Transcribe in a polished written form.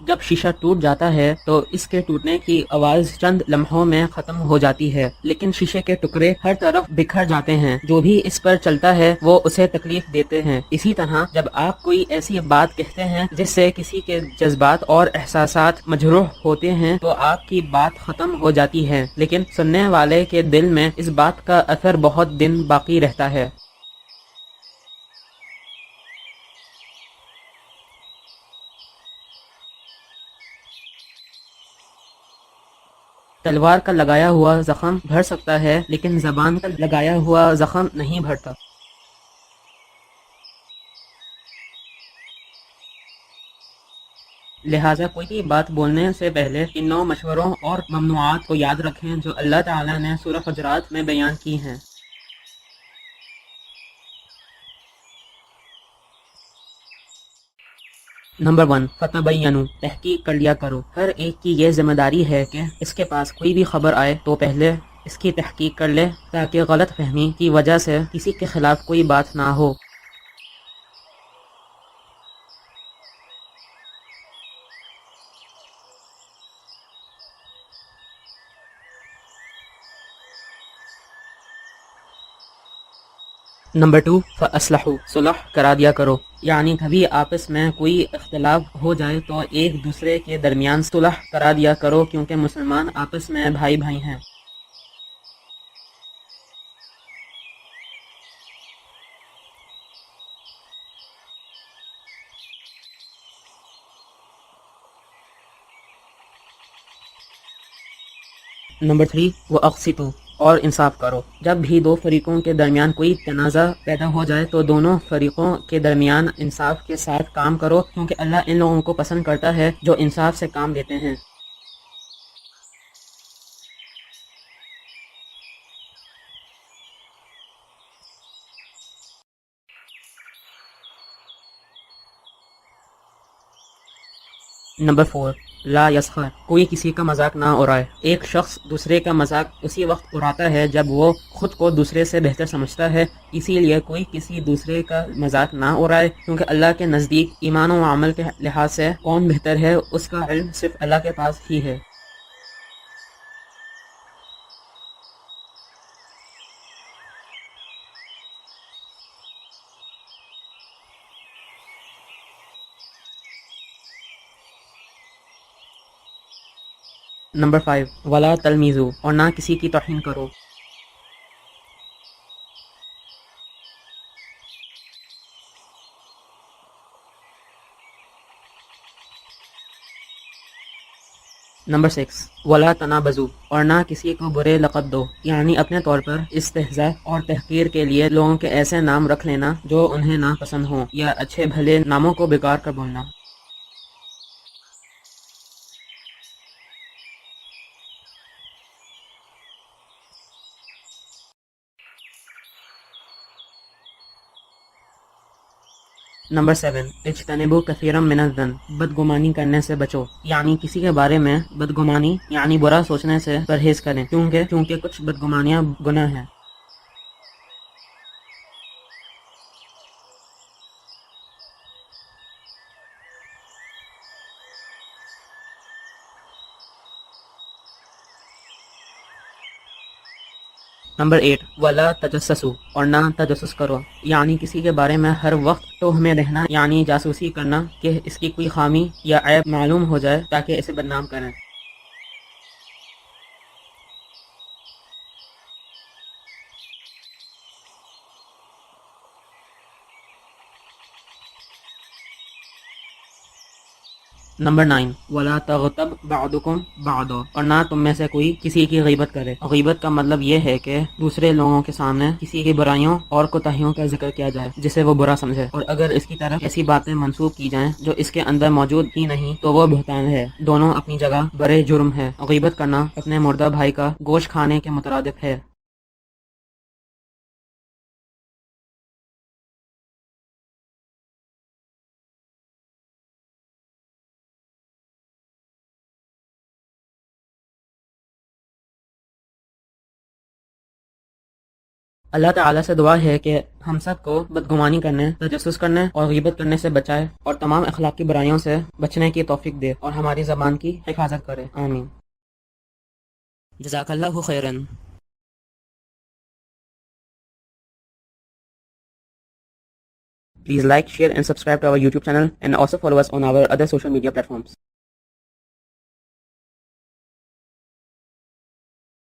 جب شیشہ ٹوٹ جاتا ہے تو اس کے ٹوٹنے کی آواز چند لمحوں میں ختم ہو جاتی ہے، لیکن شیشے کے ٹکڑے ہر طرف بکھر جاتے ہیں۔ جو بھی اس پر چلتا ہے وہ اسے تکلیف دیتے ہیں۔ اسی طرح جب آپ کوئی ایسی بات کہتے ہیں جس سے کسی کے جذبات اور احساسات مجروح ہوتے ہیں تو آپ کی بات ختم ہو جاتی ہے، لیکن سننے والے کے دل میں اس بات کا اثر بہت دن باقی رہتا ہے۔ تلوار کا لگایا ہوا زخم بھر سکتا ہے لیکن زبان کا لگایا ہوا زخم نہیں بھرتا۔ لہٰذا کوئی بھی بات بولنے سے پہلے ان 9 مشوروں اور ممنوعات کو یاد رکھیں جو اللہ تعالیٰ نے سورہ حجرات میں بیان کی ہیں۔ نمبر 1، فتبینوا، تحقیق کر لیا کرو۔ ہر ایک کی یہ ذمہ داری ہے کہ اس کے پاس کوئی بھی خبر آئے تو پہلے اس کی تحقیق کر لے تاکہ غلط فہمی کی وجہ سے کسی کے خلاف کوئی بات نہ ہو۔ نمبر 2، فاصلحوا، صلح کرا دیا کرو، یعنی کبھی آپس میں کوئی اختلاف ہو جائے تو ایک دوسرے کے درمیان صلح کرا دیا کرو، کیونکہ مسلمان آپس میں بھائی بھائی ہیں۔ نمبر 3، واقسطوا، اور انصاف کرو۔ جب بھی دو فریقوں کے درمیان کوئی تنازع پیدا ہو جائے تو دونوں فریقوں کے درمیان انصاف کے ساتھ کام کرو، کیونکہ اللہ ان لوگوں کو پسند کرتا ہے جو انصاف سے کام لیتے ہیں۔ نمبر 4، لا یسخر، کوئی کسی کا مذاق نہ اڑائے۔ ایک شخص دوسرے کا مذاق اسی وقت اڑاتا ہے جب وہ خود کو دوسرے سے بہتر سمجھتا ہے، اسی لیے کوئی کسی دوسرے کا مذاق نہ اڑائے، کیونکہ اللہ کے نزدیک ایمان و عمل کے لحاظ سے کون بہتر ہے اس کا علم صرف اللہ کے پاس ہی ہے۔ نمبر 5، ولا تلمیزو، اور نہ کسی کی توہین کرو۔ نمبر 6، ولا تنابزو، اور نہ کسی کو برے لقب دو، یعنی اپنے طور پر استہزاء اور تحقیر کے لیے لوگوں کے ایسے نام رکھ لینا جو انہیں ناپسند ہوں، یا اچھے بھلے ناموں کو بیکار کر بولنا۔ نمبر 7، اجتنبوا کثیرا من الظن، بدگمانی کرنے سے بچو، یعنی کسی کے بارے میں بدگمانی یعنی برا سوچنے سے پرہیز کریں، کیونکہ کچھ بدگمانیاں گناہ ہیں۔ نمبر 8، ولا تجسسوا، اور نہ تجسس کرو، یعنی کسی کے بارے میں ہر وقت توہمیں رہنا، یعنی جاسوسی کرنا کہ اس کی کوئی خامی یا عیب معلوم ہو جائے تاکہ اسے بدنام کریں۔ نمبر 9، ولا تغتب بعضکم بعضا، اور نہ تم میں سے کوئی کسی کی غیبت کرے۔ غیبت کا مطلب یہ ہے کہ دوسرے لوگوں کے سامنے کسی کی برائیوں اور کوتاہیوں کا ذکر کیا جائے جسے وہ برا سمجھے، اور اگر اس کی طرف ایسی باتیں منسوب کی جائیں جو اس کے اندر موجود ہی نہیں تو وہ بہتان ہے۔ دونوں اپنی جگہ بڑے جرم ہے۔ غیبت کرنا اپنے مردہ بھائی کا گوشت کھانے کے مترادف ہے۔ اللہ تعالیٰ سے دعا ہے کہ ہم سب کو بدگمانی کرنے، تجسس کرنے اور غیبت کرنے سے بچائے اور تمام اخلاقی برائیوں سے بچنے کی توفیق دے اور ہماری زبان کی حفاظت کرے، آمین۔ جزاک اللہ خیرن۔ Please like, share and subscribe to our YouTube channel and also follow us on our other social media platforms.